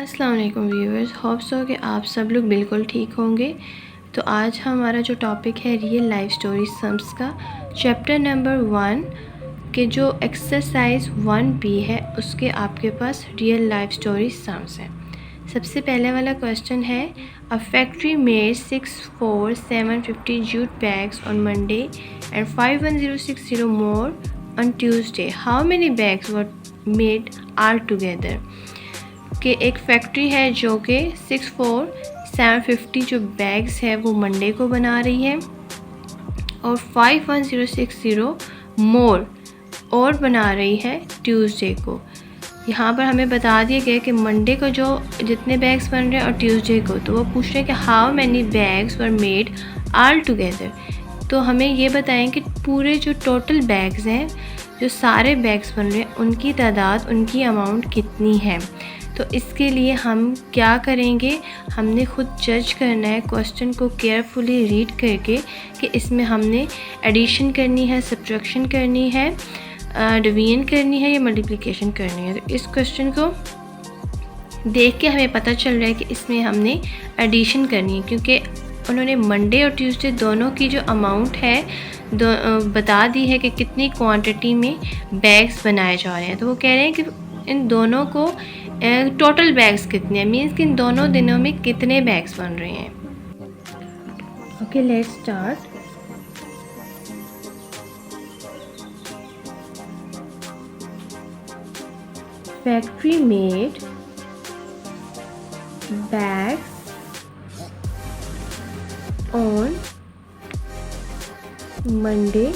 अस्सलाम वालेकुम viewers, hope so कि आप सब लोग बिल्कुल ठीक होंगे। तो आज हमारा जो टॉपिक है रियल लाइफ स्टोरी सम्स का चैप्टर नंबर 1 के जो एक्सरसाइज 1B है उसके आपके पास रियल लाइफ स्टोरी सम्स है। सबसे पहले वाला क्वेश्चन है, a factory made 64750 jute bags on Monday and 51060 more on Tuesday. How many bags were made all together. कि एक फैक्ट्री है जो कि 64750 जो बैग्स है वो मंडे को बना रही है और 51060 मोर और बना रही है ट्यूसडे को। यहाँ पर हमें बता दिया गया कि मंडे को जो जितने बैग्स बन रहे हैं और ट्यूसडे को, तो वो पूछ रहे हैं कि how many bags were made all together. तो हमें ये बताएं कि पूरे जो टोटल बैग्स हैं, जो सारे बैग्स बन रहे हैं, उनकी तादाद, उनकी अमाउंट कितनी है। तो इसके लिए हम क्या करेंगे, हमने ख़ुद जज करना है क्वेश्चन को केयरफुली रीड करके कि इसमें हमने एडिशन करनी है, सब्ट्रैक्शन करनी है, डिवीजन करनी है या मल्टीप्लिकेशन करनी है। तो इस क्वेश्चन को देख के हमें पता चल रहा है कि इसमें हमने एडिशन करनी है, क्योंकि उन्होंने मंडे और ट्यूसडे दोनों की जो अमाउंट है बता दी है कि कितनी क्वांटिटी में बैग्स बनाए जा रहे हैं। तो वो कह रहे हैं कि इन दोनों को टोटल बैग्स कितने हैं, मीन्स कि इन दोनों दिनों में कितने बैग्स बन रहे हैं। Okay, let's start. Factory made bags on Monday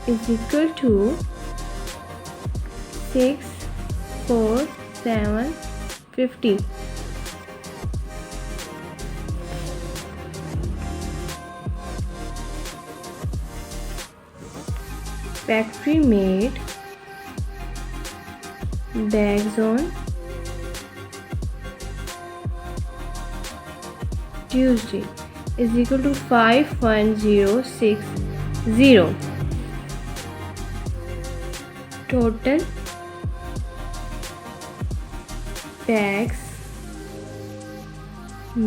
is equal to 64750। Factory made bags on Tuesday is equal to 51060. Total bags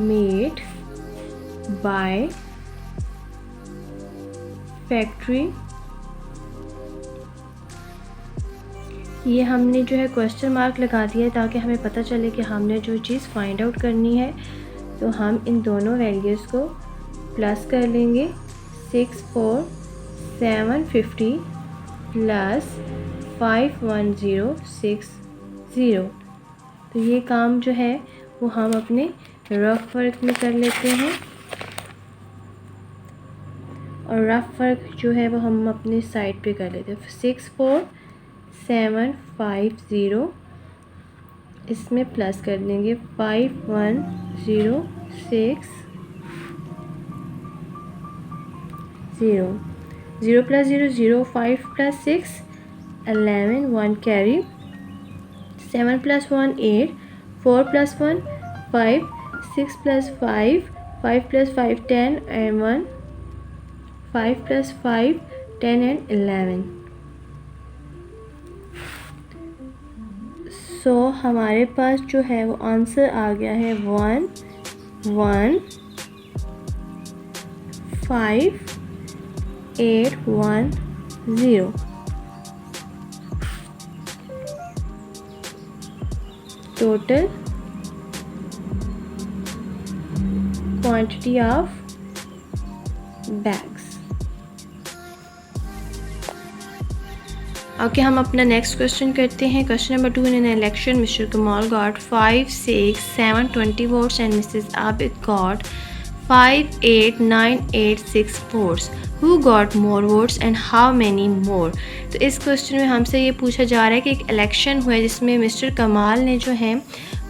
made by factory। ये हमने जो है क्वेश्चन मार्क लगा दिया है ताकि हमें पता चले कि हमने जो चीज़ फाइंड आउट करनी है। तो हम इन दोनों वैल्यूज़ को प्लस कर लेंगे, 64750 प्लस 51060। तो ये काम जो है वो हम अपने रफ वर्क में कर लेते हैं, और रफ वर्क जो है वो हम अपने साइड पे कर लेते हैं। 64750 इसमें प्लस कर देंगे 51060। 0 plus 0 0, 5 plus 6 11, 1 carry, 7 plus 1 8, 4 plus 1 5, 6 plus 5, 5 plus 5 10 and 1, 5 plus 5 10 and 11। सो हमारे पास जो है वो आंसर आ गया है 115,810। Total quantity of bags. Okay, हम अपना नेक्स्ट क्वेश्चन करते हैं। Question number 2, in an election mister Kamal got 5, 6, 7, 20 votes and Mrs Abid got 5, 8, 9, 8, 6 votes. Who got more votes and how many more. तो इस क्वेश्चन में हमसे ये पूछा जा रहा है कि एक इलेक्शन हुआ है जिसमें मिस्टर कमाल ने जो है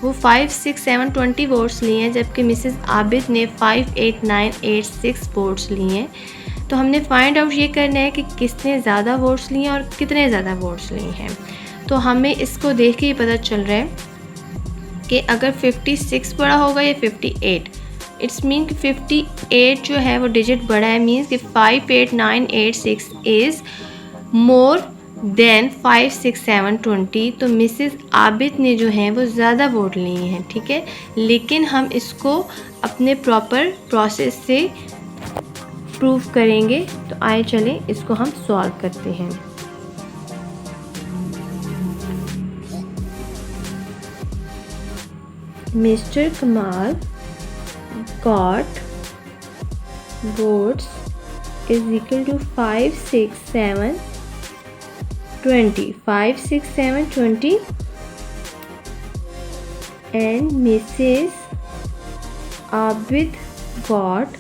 वो 5, 6, 7, 20 वोट्स लिए हैं, जबकि मिसेस आबिद ने 5, 8, 9, 8, 6 वोट्स लिए हैं। तो हमने फाइंड आउट ये करना है कि किसने ज़्यादा वोट्स लिए हैं और कितने ज़्यादा वोट्स लिए हैं। तो हमें इसको देख के ही पता चल रहा है कि अगर 56 बड़ा होगा या 58, इट्स मीन कि 58 जो है वो डिजिट बड़ा है, मीन्स कि 5, 8, 9, 8, 6 इज़ मोर देन 5, 6, 7, 20। तो मिसेस आबिद ने जो है वो ज़्यादा वोट लिए हैं, ठीक है, लेकिन हम इसको अपने प्रॉपर प्रोसेस से प्रूव करेंगे। तो आइए चलें इसको हम सॉल्व करते हैं। मिस्टर कमाल got votes is equal to 5, 6, 7, 20. 5, 6, 7, 20. And Mrs. Abid got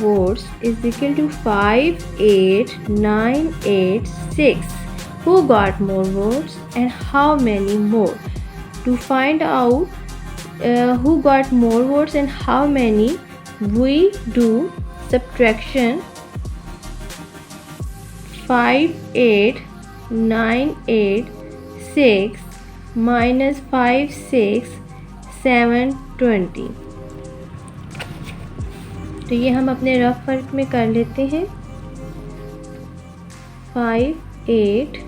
votes is equal to 5, 8, 9, 8, 6. Who got more votes and how many more? To find out who got more votes and how many, we do subtraction 5, 8, 9, 8, 6 minus 5, 6, 7, 20। तो ये हम अपने rough work में कर लेते हैं। 5, 8,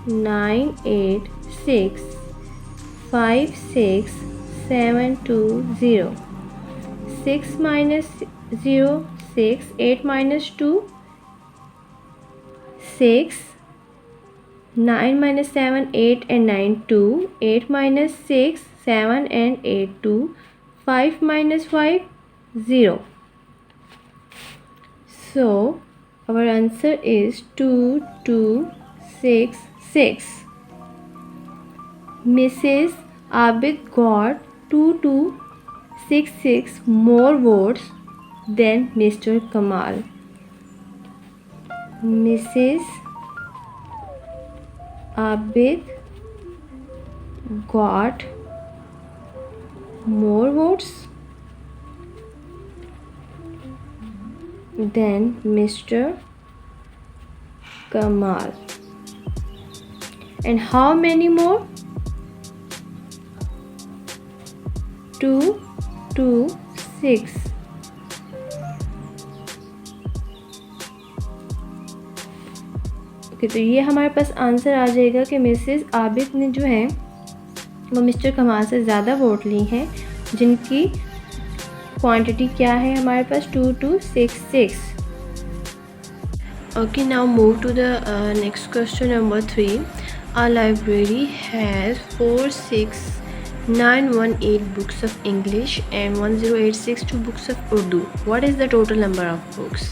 9, 8, 6, 5, 6, 7, 2, 0, 6 minus 0, 6, 8 minus 2, 6, 9 minus 7, 8 and 9, 2, 8 minus 6, 7 and 8, 2, 5 minus 5, 0. So our answer is 2, 2, 6, 6. Mrs. Abid got 2, 2, 6, 6 more votes than Mr. Kamal. Mrs. Abid got more votes than Mr. Kamal. And how many more? 2, 2, 6. Okay, तो ये हमारे पास answer आ जाएगा कि Mrs Abid ने जो है वो mister कमाल से ज़्यादा वोट ली हैं, जिनकी क्वांटिटी क्या है हमारे पास 2, 2, 6, 6। Okay, now move to the next question number 3। Our library has 46918 books of English and 10862 books of Urdu. What is the total number of books?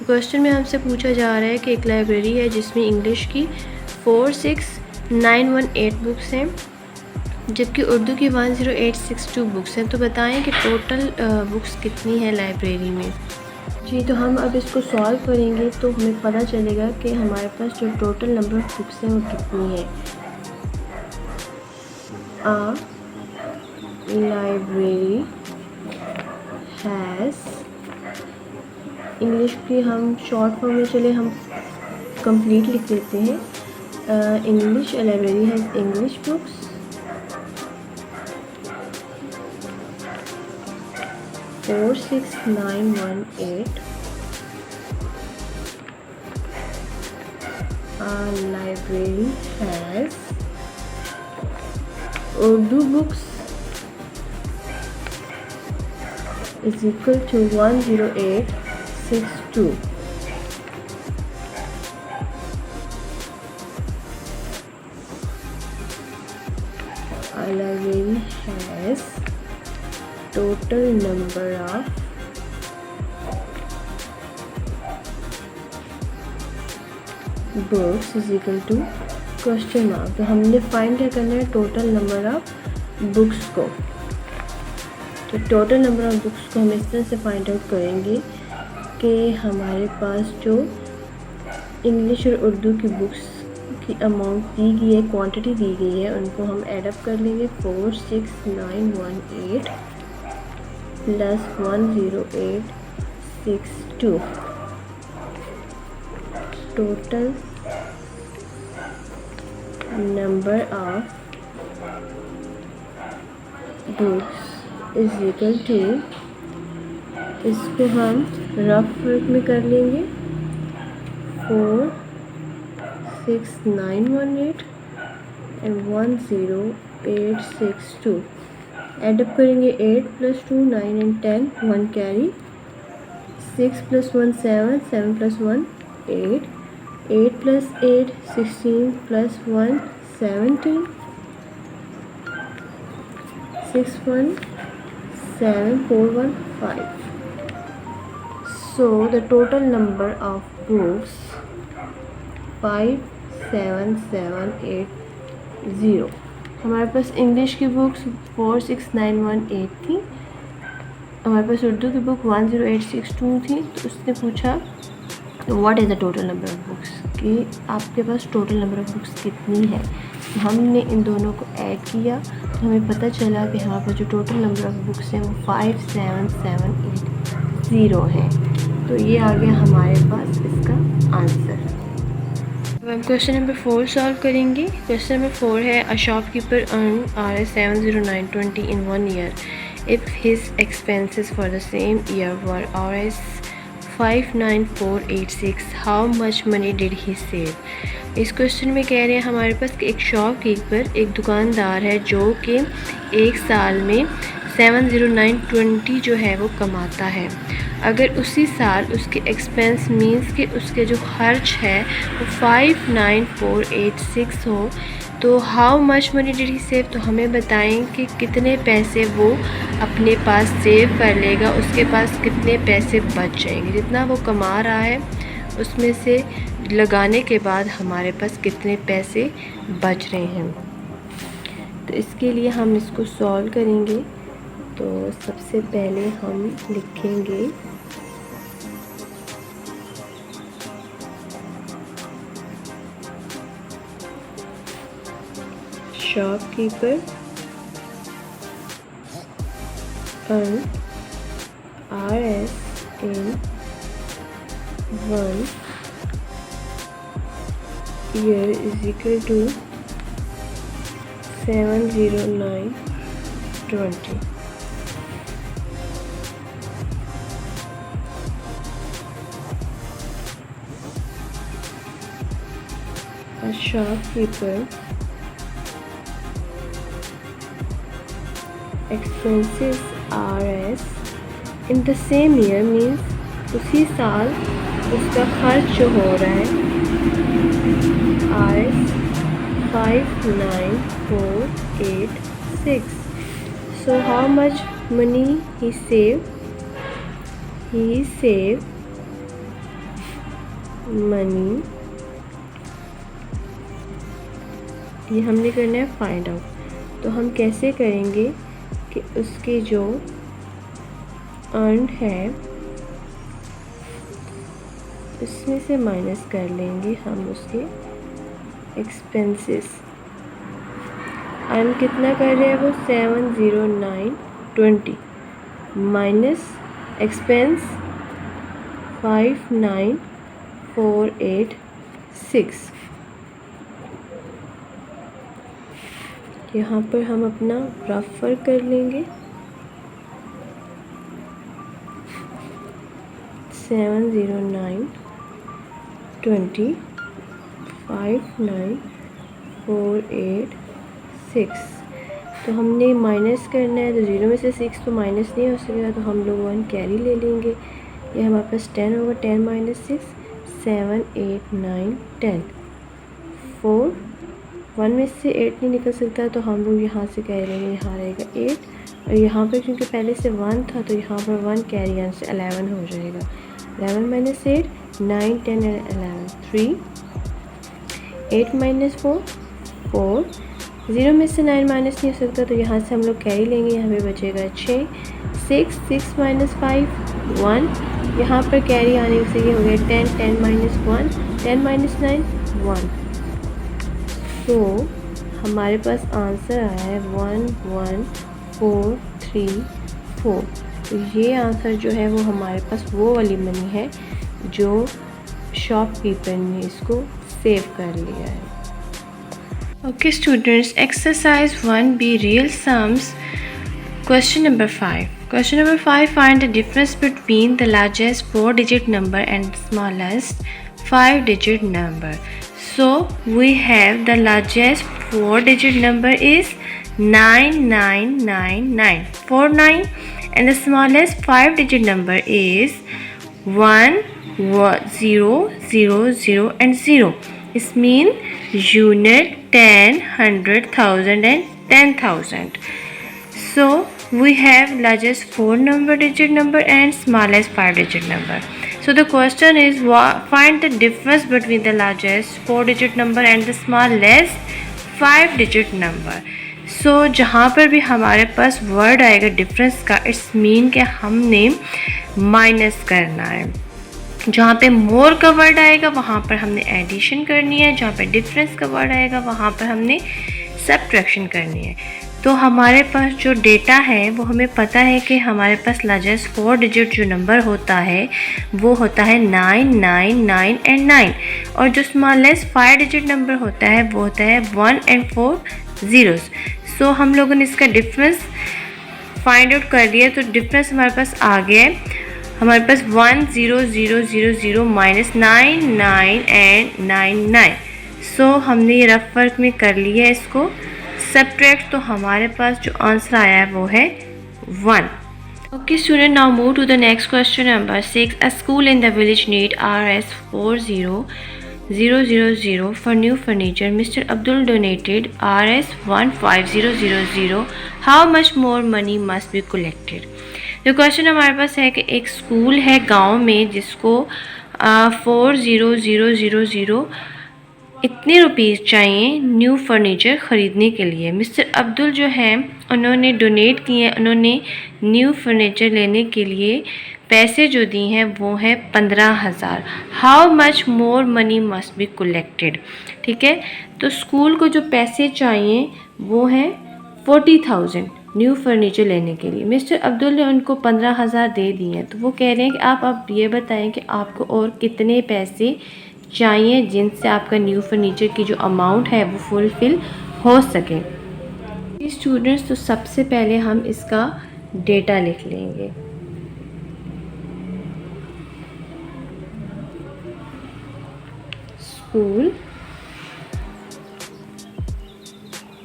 Question में हमसे पूछा जा रहा है कि एक लाइब्रेरी है जिसमें इंग्लिश की 46918 बुक्स हैं, जबकि उर्दू की 10862 बुक्स हैं। तो बताएं कि टोटल बुक्स कितनी है लाइब्रेरी में। जी, तो हम अब इसको सॉल्व करेंगे तो हमें पता चलेगा कि हमारे पास जो टोटल नंबर ऑफ बुक्स हैं वो कितनी है। आ लाइब्रेरी हैज़, इंग्लिश की हम शॉर्ट फॉर्म में चले हम कंप्लीट लिख देते हैं। English library has English books 46918। Library has Urdu books is equal to 10862। Our library has total number of books is equal to question mark. तो हमने फाइंड क्या करना है, टोटल नंबर ऑफ बुक्स को। तो टोटल नंबर ऑफ बुक्स को हम इस तरह से फाइंड आउट करेंगे कि हमारे पास जो इंग्लिश और उर्दू की बुक्स की अमाउंट दी गई है, क्वांटिटी दी गई है, उनको हम ऐडअप कर लेंगे। 46918 plus 10862 total number of books is equal to, इसको हम रफ वर्क में कर लेंगे। 46918 and 10862. एडअप करेंगे 8 + 2 9 and 10, 1 carry, 6 + 1 7, 7 + 1 8, 8 + 8 16 + 1 17, 6 1 7 4 1 5. So the total number of books 57780. हमारे पास इंग्लिश की बुक्स 46918 थी, हमारे पास उर्दू की बुक 10862 थी। तो उसने पूछा what is the total number of books, कि आपके पास टोटल नंबर ऑफ़ बुक्स कितनी है। तो हमने इन दोनों को ऐड किया तो हमें पता चला कि हमारे पास जो टोटल नंबर ऑफ़ बुक्स हैं वो 57780 हैं। तो ये आ गया हमारे पास इसका आंसर। अब हम क्वेश्चन नंबर 4 सॉल्व करेंगे। क्वेश्चन नंबर 4 है, a shopkeeper earn Rs 70920 in 1 year if his expenses for the same year were Rs 59486, how much money did he save? इस क्वेश्चन में कह रहे हैं हमारे पास कि एक शॉपकीपर, एक दुकानदार है जो कि एक साल में 70920 जो है वो कमाता है। अगर उसी साल उसके एक्सपेंस मींस कि उसके जो खर्च है वो 59486 हो, तो how much money did he save, तो हमें बताएं कि कितने पैसे वो अपने पास सेव कर लेगा, उसके पास कितने पैसे बच जाएंगे। जितना वो कमा रहा है उसमें से लगाने के बाद हमारे पास कितने पैसे बच रहे हैं। तो इसके लिए हम इसको सॉल्व करेंगे। तो सबसे पहले हम लिखेंगे shopkeeper earn Rs in 1 year is equal to 70920. A shopkeeper expenses Rs in the same year means उसी साल उसका खर्च जो हो रहा है Rs 59486. So how much money he saved? He saved money, ये हमने करना है फाइंड आउट। तो हम कैसे करेंगे कि उसके जो अर्न है इसमें से माइनस कर लेंगे हम उसके एक्सपेंसेस। अर्न कितना कर रहे हैं वो 70920 माइनस एक्सपेंस 59486। यहाँ पर हम अपना रफ वर्क कर लेंगे। 70920 59486। तो हमने माइनस करना है, तो 0 में से 6 तो माइनस नहीं हो सकेगा, तो हम लोग 1 कैरी ले लेंगे। ये हमारे पास 10 होगा, 10 - 6 7 8 9 10 4 1 में से 8 नहीं निकल सकता, तो हम लोग यहाँ से कैरी लेंगे, यहाँ रहेगा 8 और यहाँ पर क्योंकि पहले से 1 था तो यहाँ पर 1 कैरी यानी से 11 हो जाएगा। 11 - 8 9 10 and 11 3 8 - 4 4 0 में से 9 माइनस नहीं हो सकता, तो यहाँ से हम लोग कैरी लेंगे। यहाँ पे बचेगा 6 6 6 - 5 1, यहाँ पर कैरी आने से ये हो गया 10 10 - 1 10 - 9 1। तो हमारे पास आंसर आया है 11434। तो ये आंसर जो है वो हमारे पास वो वाली मनी है जो शॉपकीपर ने इसको सेव कर लिया है। Okay students, exercise 1B real sums. Question number 5. Question number 5, find the difference between the largest 4-digit number and the smallest 5-digit number. So we have the largest 4-digit number is 9999, 49, and the smallest 5-digit number is 1,0,0,0 and 0. This means unit, 10, 100, 1000 and 10,000. So we have largest 4-digit number and smallest 5-digit number. So the question is, find the difference between the largest 4-digit number and the smallest 5-digit number. So जहाँ पर भी हमारे पास word आएगा difference का, it's mean कि हमने minus करना है. जहाँ पे मोर का वर्ड आएगा वहाँ पर हमने एडिशन करनी है. जहाँ पे डिफरेंस का वर्ड आएगा वहाँ पर हमने सब्ट्रैक्शन करनी है. तो हमारे पास जो डेटा है वो हमें पता है कि हमारे पास लार्जेस्ट 4-डिजिट जो नंबर होता है वो होता है 9, 9, 9 एंड 9, और जो स्मॉलेस्ट 5-डिजिट नंबर होता है वो होता है 1 and 4 zeros. सो हम लोगों ने इसका डिफरेंस फाइंड आउट कर लिया. तो डिफरेंस हमारे पास आ गया है. हमारे पास 1,0,0,0 माइनस 9, 9 एंड 9, 9. सो हमने ये रफ वर्क में कर लिया है इसको सब्ट्रैक्ट. तो हमारे पास जो आंसर आया है वो है 1. Okay student, now move to the next question number 6. A school in the village need Rs 40,000 for new furniture. Mr. Abdul donated Rs 15,000. How much more money must be collected? तो question हमारे पास है कि एक school है गांव में जिसको 40,000 इतने रुपीज़ चाहिए न्यू फर्नीचर ख़रीदने के लिए. मिस्टर अब्दुल जो हैं उन्होंने डोनेट किए हैं. उन्होंने न्यू फर्नीचर लेने के लिए पैसे जो दिए हैं वो है 15,000. How much more money must be collected. ठीक है, तो स्कूल को जो पैसे चाहिए वो हैं 40,000 न्यू फर्नीचर लेने के लिए. मिस्टर अब्दुल ने उनको 15,000 दे दिए हैं. तो वो कह रहे हैं कि आप ये बताएं कि आपको और कितने पैसे चाहिए जिनसे आपका न्यू फर्नीचर की जो अमाउंट है वो फुलफ़िल हो सके. स्टूडेंट्स, तो सबसे पहले हम इसका डेटा लिख लेंगे. School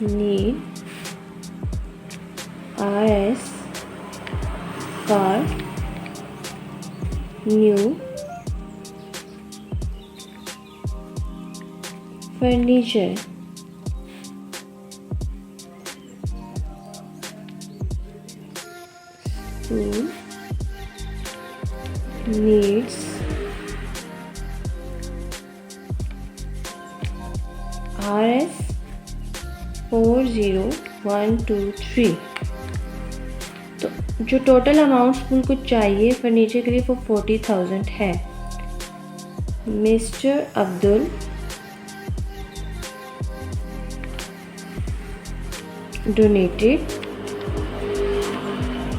need Rs for new furniture. School needs Rs 40,123. तो जो टोटल अमाउंट स्कूल को चाहिए फर्नीचर के लिए वो 40,000 है. Mister Abdul donated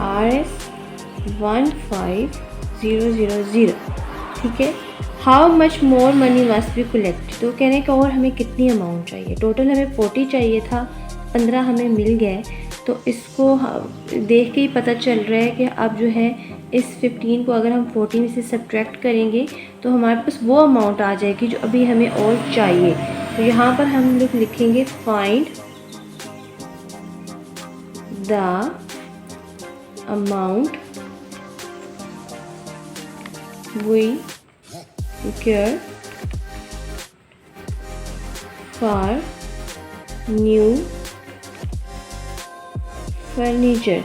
Rs 15,000. ठीक है. How much more money must be collected. तो कह रहे हैं कि और हमें कितनी अमाउंट चाहिए. टोटल हमें 40 चाहिए था, 15 हमें मिल गए. तो इसको देख के ही पता चल रहा है कि अब जो है इस 15 को अगर हम 40 में से सब्ट्रैक्ट करेंगे तो हमारे पास वो अमाउंट आ जाएगी जो अभी हमें और चाहिए. तो यहाँ पर हम लोग लिखेंगे find the amount we require for new furniture.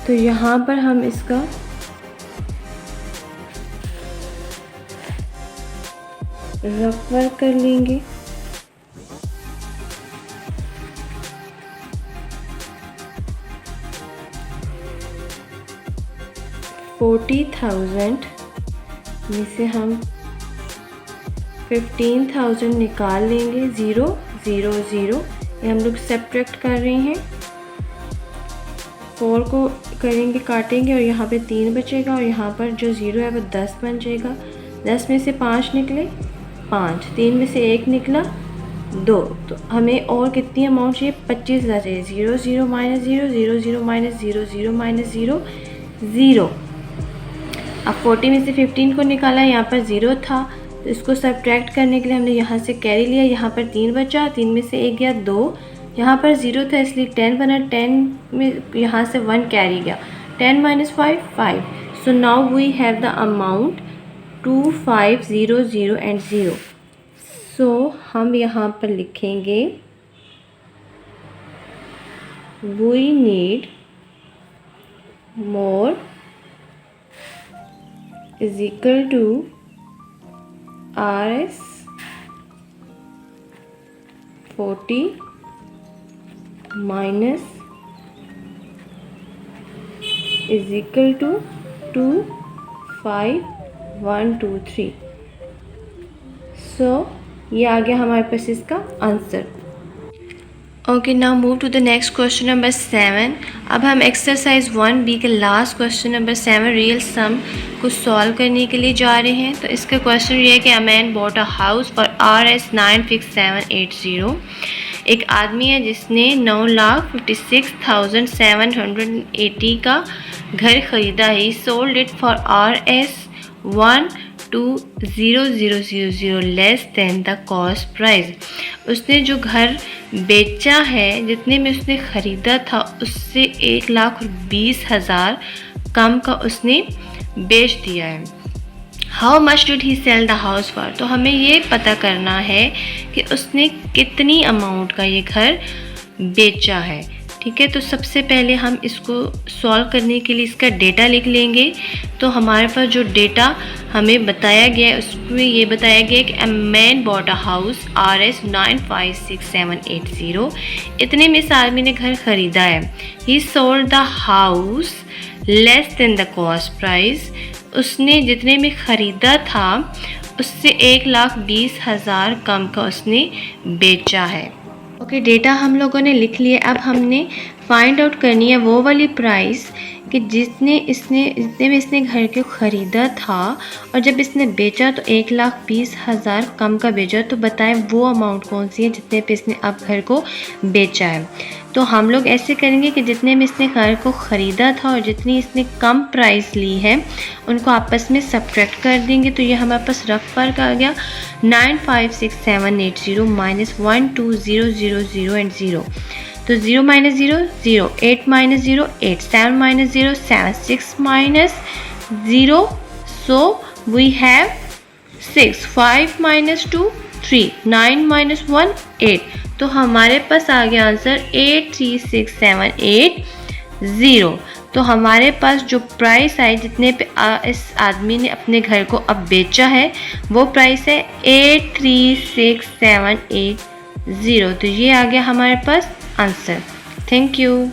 तो यहाँ पर हम इसका रफ वर्क कर लेंगे. $40,000 में से हम 15,000 निकाल लेंगे. 0, 0, 0 ये हम लोग सब्ट्रैक्ट कर रहे हैं. 4 को करेंगे, काटेंगे और यहाँ पे 3 बचेगा और यहाँ पर जो 0 है वो 10 बन जाएगा. 10 में से 5 निकले 5, 3 में से 1 निकला 2. तो हमें और कितनी अमाउंट चाहिए? 25,000 चाहिए. 0, 0 माइनस 0, 0, 0 माइनस 0, 0 माइनस 0, 0. अब 40 में से 15 को निकाला, यहाँ पर 0 था तो इसको सब्ट्रैक्ट करने के लिए हमने यहाँ से कैरी लिया, यहाँ पर 3 बचा, 3 में से 1 गया 2, यहाँ पर 0 था इसलिए 10 बना, 10 में यहाँ से 1 कैरी गया, 10 minus 5 5. So now we have the amount 2500 and 0. So हम यहाँ पर लिखेंगे we need more is equal to RS 40 minus is equal to 25123. So ये आ गया हमारे पास इसका answer. Okay, now move to the next question number 7। अब हम एक्सरसाइज 1B के last question number 7 real sum को सॉल्व करने के लिए जा रहे हैं। तो इसका क्वेश्चन ये है कि a man bought a house for RS 96780। एक आदमी है जिसने 9,56,780 का घर ख़रीदा है। Sold it for RS 1,20,000 less than the cost price. उसने जो घर बेचा है, जितने में उसने ख़रीदा था उससे 1,20,000 कम का उसने बेच दिया है। How much did he sell the house for. तो हमें ये पता करना है कि उसने कितनी अमाउंट का ये घर बेचा है। ठीक है, तो सबसे पहले हम इसको सॉल्व करने के लिए इसका डेटा लिख लेंगे। तो हमारे पास जो डेटा हमें बताया गया है उसमें ये बताया गया है कि a man bought a house RS 9,56,780। इतने में इस आदमी ने घर ख़रीदा है। ही sold the house less than the cost price. उसने जितने में ख़रीदा था उससे 1,20,000 कम का उसने बेचा है। ओके, डेटा हम लोगों ने लिख लिया। अब हमने फाइंड आउट करनी है वो वाली प्राइस कि जितने में इसने घर को ख़रीदा था और जब इसने बेचा तो 1,20,000 कम का बेचा। तो बताएं वो अमाउंट कौन सी है जितने पे इसने अब घर को बेचा है। तो हम लोग ऐसे करेंगे कि जितने में इसने घर को ख़रीदा था और जितनी इसने कम प्राइस ली है उनको आपस में सब्ट्रैक्ट कर देंगे। तो ये हमारे पास रफ फ़र्क आ गया 9,56,780 माइनस 1,20,000 एंड 0। तो 0 minus 0 0, 8 minus 0 8, 7 minus 0 7, 6 minus 0, so we have 6, 5 minus 2 3, 9 minus 1 8। तो हमारे पास आ गया आंसर 836,780। तो हमारे पास जो प्राइस है जितने पे इस आदमी ने अपने घर को अब बेचा है वो प्राइस है 836,780। तो ये आ गया हमारे पास आंसर। Thank you.